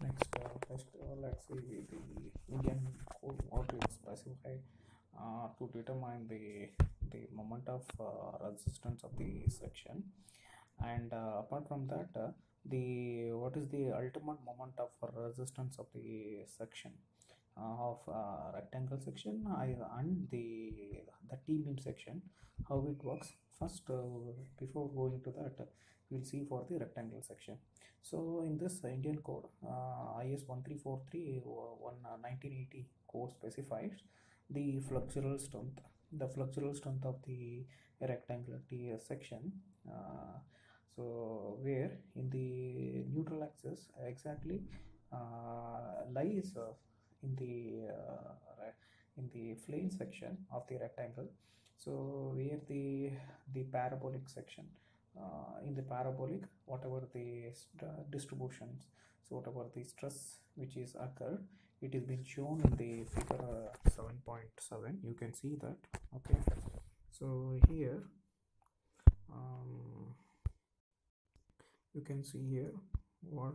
Next, first, let's see the Indian code what it specify to determine the moment of resistance of the section, and apart from that, the what is the ultimate moment of resistance of the section of rectangle section and the T-beam section, how it works. First, before going to that, we'll see for the rectangle section. So in this Indian code, IS 1343 1980 code specifies the flexural strength. The flexural strength of the rectangular T section. So where in the neutral axis exactly lies in the plane section of the rectangle. So where the parabolic section, in the parabolic, whatever the distributions, so whatever the stress which is occurred, it is been shown in the figure 7.7. you can see that. Okay, so here you can see here what.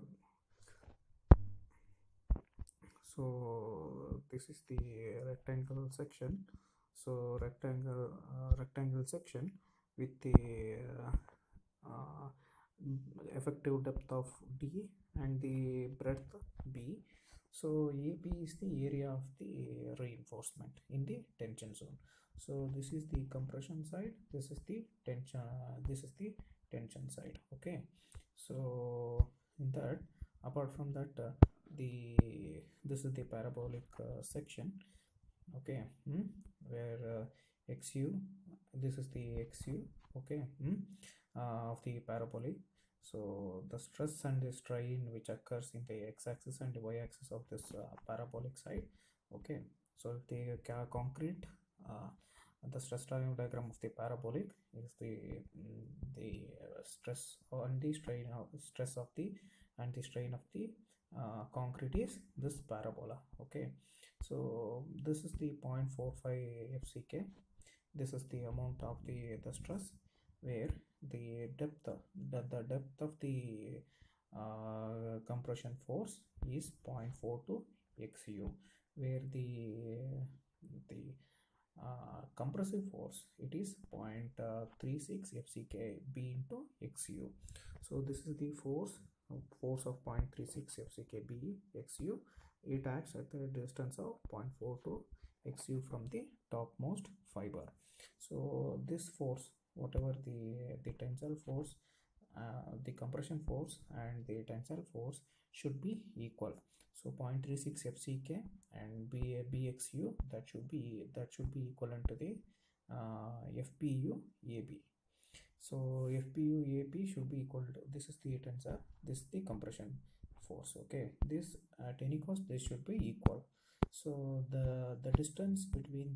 So this is the rectangle section. So rectangle section with the uh, effective depth of D and the breadth B. So AB is the area of the reinforcement in the tension zone. So this is the compression side, this is the tension side. Okay, so in that, apart from that, this is the parabolic section. Okay, where XU, this is the XU. Okay, of the parabolic. So the stress and the strain which occurs in the x-axis and the y-axis of this parabolic side. Okay, so if the concrete, the stress strain diagram of the parabolic is the stress and the strain of stress of the and the strain of the concrete is this parabola. Okay, so this is the 0.45 FCK. This is the amount of the stress, where the depth of the compression force is 0.42 XU, where the compressive force, it is 0.36 FCK B into XU. So this is the force of 0.36 FCK B XU. It acts at the distance of 0.42 XU from the topmost fiber. So this force, whatever the tensile force, the compression force and the tensile force should be equal. So 0.36 FCK and BXU, that should be equivalent to the FPU AB. So FPU AB should be equal to, this is the tensile, this is the compression force. Okay, this at any cost this should be equal. So the distance between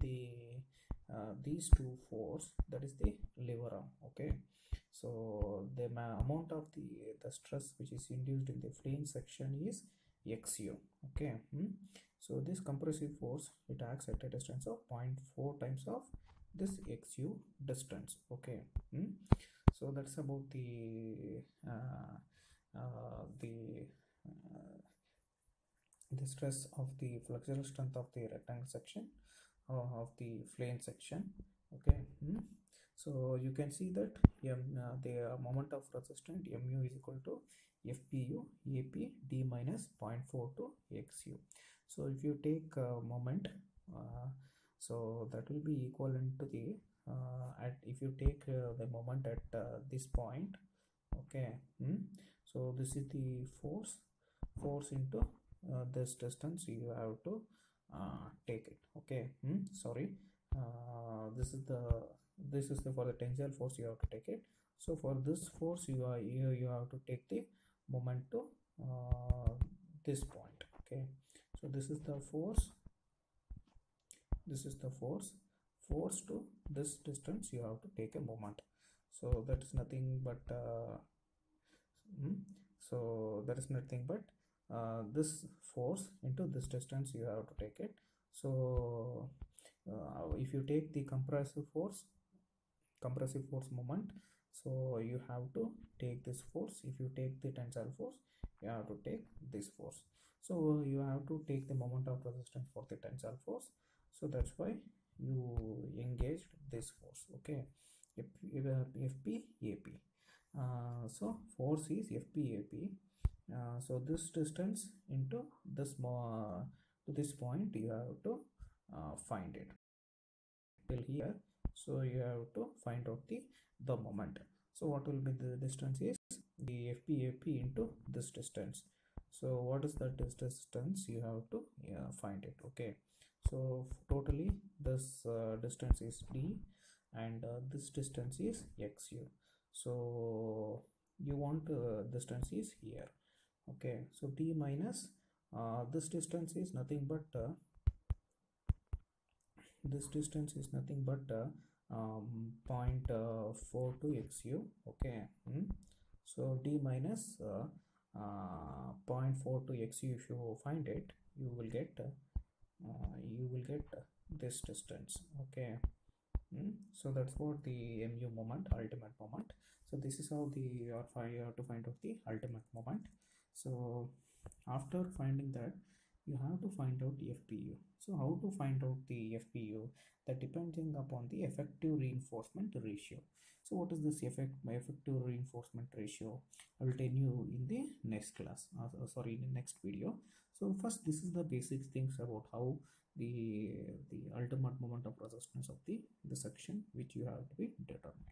these two force, that is the lever arm. Okay, so the amount of the stress which is induced in the plane section is XU. Okay, so this compressive force, it acts at a distance of 0.4 times of this XU distance. Okay, so that's about the stress of the flexural strength of the rectangle section of the plane section. Okay, so you can see that the moment of resistance mu is equal to FPU AP D minus 0.42 XU. So if you take moment, so that will be equivalent to the if you take the moment at this point. Okay, so this is the force into this distance you have to take it. Okay, sorry, this is the for the tensile force you have to take it. So for this force you have to take the moment to this point. Okay, so this is the force to this distance you have to take a moment. So that is nothing but this force into this distance you have to take it. So if you take the compressive force moment, so you have to take this force. If you take the tensile force, you have to take this force. So you have to take the moment of resistance for the tensile force. So that's why you engaged this force. Okay, FP AP. So force is FP AP. So this distance into this to this point you have to find it till here. So you have to find out the moment. So what will be the distance is the FPAP into this distance. So what is that distance? You have to find it. Okay, so totally this distance is D, and this distance is XU. So you want distance is here. Okay, so D minus this distance is nothing but this distance is nothing but 0.42 XU. Okay, so D minus 0.42 XU, if you find it, you will get this distance. Okay, so that's what the mu moment, ultimate moment. So this is how you have to find out the ultimate moment. So after finding that, you have to find out the FPU. So how to find out the FPU? That depending upon the effective reinforcement ratio. So what is this effective reinforcement ratio? I will tell you in the next class, sorry, in the next video. So first, this is the basic things about how the ultimate moment of resistance of the section which you have to be determined.